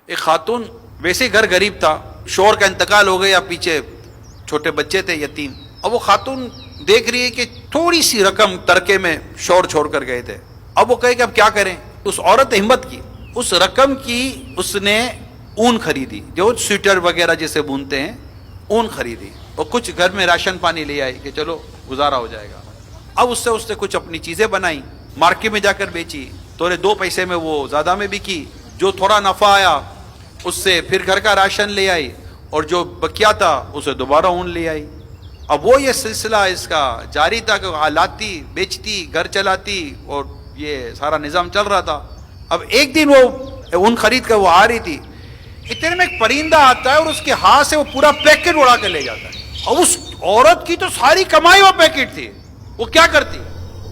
ایک خاتون، ویسے گھر غریب تھا، شوہر کا انتقال ہو گیا، پیچھے چھوٹے بچے تھے یتیم. اب وہ خاتون دیکھ رہی ہے کہ تھوڑی سی رقم ترکے میں شوہر چھوڑ کر گئے تھے. اب وہ کہے کہ اب کیا کریں. اس عورت نے ہمت کی، اس رقم کی اس نے اون خریدی، جو سویٹر وغیرہ جیسے بنتے ہیں، اون خریدی، اور کچھ گھر میں راشن پانی لے آئی کہ چلو گزارا ہو جائے گا. اب اس نے کچھ اپنی چیزیں بنائی، مارکیٹ میں جا کر بیچی، تھوڑے 2 پیسے میں وہ زیادہ میں بکی. جو تھوڑا نفع آیا اس سے پھر گھر کا راشن لے آئی، اور جو بکیا تھا اسے دوبارہ اون لے آئی. اب وہ یہ سلسلہ اس کا جاری تھا کہ لاتی، بیچتی، گھر چلاتی، اور یہ سارا نظام چل رہا تھا. اب ایک دن وہ اون خرید کر وہ آ رہی تھی، اتنے میں ایک پرندہ آتا ہے اور اس کے ہاتھ سے وہ پورا پیکٹ اڑا کے لے جاتا ہے. اب اس عورت کی تو ساری کمائی وہ پیکٹ تھی، وہ کیا کرتی.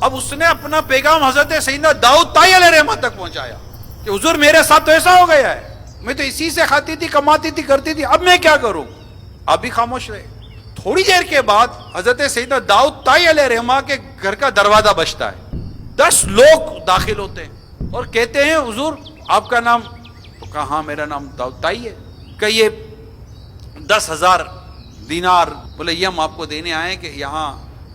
اب اس نے اپنا پیغام حضرت سیدنا داؤد طائی علیہ رحمت تک پہنچایا کہ حضور میرے ساتھ تو ایسا ہو گیا ہے، میں تو اسی سے کھاتی تھی، کماتی تھی، کرتی تھی، اب میں کیا کروں. اب بھی خاموش رہے. تھوڑی دیر کے بعد حضرت سیدنا داؤد طائی علیہ رحمت کے گھر کا دروازہ بجتا ہے. 10 لوگ داخل ہوتے ہیں اور کہتے ہیں حضور آپ کا نام؟ تو کہا ہاں میرا نام داؤد طائی ہے. کہ یہ 10,000 دینار، بولے یہ ہم آپ کو دینے آئے ہیں کہ یہاں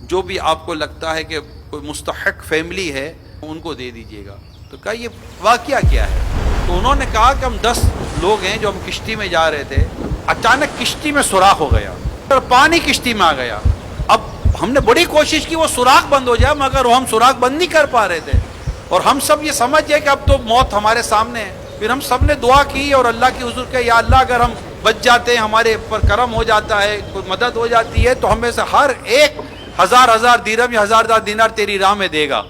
جو بھی آپ کو لگتا ہے کہ کوئی مستحق فیملی ہے ان کو دے دیجئے گا. تو کہا یہ واقعہ کیا ہے؟ تو انہوں نے کہا کہ ہم 10 لوگ ہیں جو ہم کشتی میں جا رہے تھے، اچانک کشتی میں سوراخ ہو گیا اور پانی کشتی میں آ گیا. اب ہم نے بڑی کوشش کی وہ سوراخ بند ہو جائے، مگر وہ ہم سوراخ بند نہیں کر پا رہے تھے، اور ہم سب یہ سمجھ گئے کہ اب تو موت ہمارے سامنے ہے. پھر ہم سب نے دعا کی اور اللہ کی حضور کہ یا اللہ اگر ہم بچ جاتے ہیں، ہمارے پر کرم ہو جاتا ہے، کوئی مدد ہو جاتی ہے، تو ہمیں سے ہر ایک 1000 درہم یا 1000 دینار تیری راہ میں دے گا.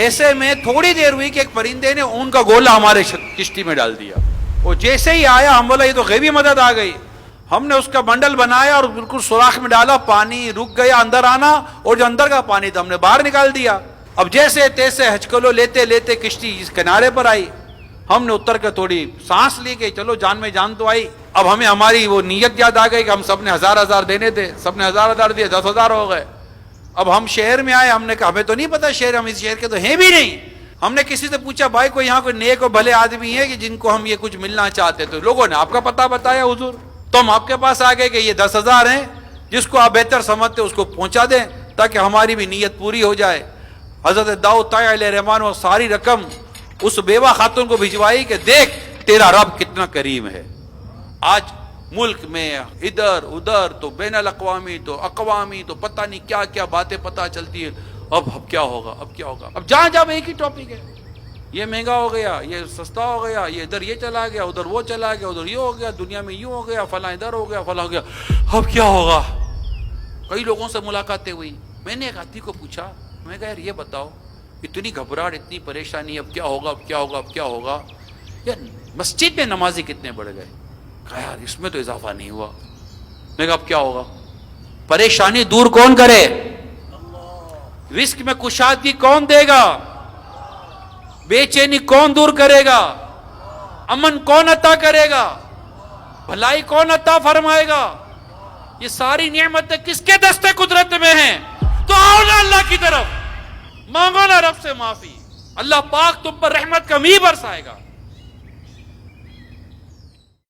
ایسے میں تھوڑی دیر ہوئی کہ ایک پرندے نے اون کا گولا ہمارے کشتی میں ڈال دیا. وہ جیسے ہی آیا ہم بولا یہ تو غیبی مدد آ گئی. ہم نے اس کا بنڈل بنایا اور بالکل سوراخ میں ڈالا، پانی رک گیا اندر آنا، اور جو اندر کا پانی تھا ہم نے باہر نکال دیا. اب جیسے تیسے ہچکلو لیتے لیتے کشتی اس کنارے پر آئی. ہم نے اتر کر تھوڑی سانس لی کہ چلو جان میں جان تو آئی. اب ہمیں ہماری وہ نیت یاد آ گئی کہ ہم سب نے 1000 دینے تھے، سب نے 1000 دیے، 10,000 ہو گئے. اب ہم شہر میں آئے، ہم نے کہا ہمیں تو نہیں پتا شہر، ہم اس شہر کے تو ہیں بھی نہیں. ہم نے کسی سے پوچھا بھائی کوئی یہاں کوئی نیک اور بھلے آدمی ہے کہ جن کو ہم یہ کچھ ملنا چاہتے. تو لوگوں نے آپ کا پتہ بتایا حضور، تو ہم آپ کے پاس آ گئے کہ یہ 10,000 ہیں، جس کو آپ بہتر سمجھتے اس کو پہنچا دیں تاکہ ہماری بھی نیت پوری ہو جائے. حضرت داؤد طائی علیہ رحمان وہ ساری رقم اس بیوہ خاتون کو بھجوائی کہ دیکھ تیرا رب کتنا کریم ہے. آج ملک میں ادھر ادھر تو بین الاقوامی تو اقوامی تو پتہ نہیں کیا کیا باتیں پتہ چلتی ہیں. اب کیا ہوگا، اب کیا ہوگا. اب جہاں جہاں ایک ہی ٹاپک ہے، یہ مہنگا ہو گیا، یہ سستا ہو گیا، یہ ادھر یہ چلا گیا، ادھر وہ چلا گیا، ادھر یہ ہو گیا، دنیا میں یوں ہو گیا، فلاں ادھر ہو گیا، فلاں ہو گیا. اب کیا ہوگا. کئی لوگوں سے ملاقاتیں ہوئی. میں نے ایک آدمی کو پوچھا، میں کہا یار یہ بتاؤ اتنی گھبراہٹ، اتنی پریشانی، اب کیا ہوگا، اب کیا ہوگا، اب کیا ہوگا. یار مسجد میں نمازی کتنے بڑھ گئے. کہا یار اس میں تو اضافہ نہیں ہوا. میں کہا اب کیا ہوگا. پریشانی دور کون کرے؟ رزق میں کشادگی کون دے گا؟ بے چینی کون دور کرے گا؟ امن کون عطا کرے گا؟ بھلائی کون عطا فرمائے گا؟ یہ ساری نعمتیں کس کے دستے قدرت میں ہیں؟ تو آؤ نا اللہ کی طرف، مانگو نا رب سے معافی، اللہ پاک تم پر رحمت کا میਂہ برسائے گا.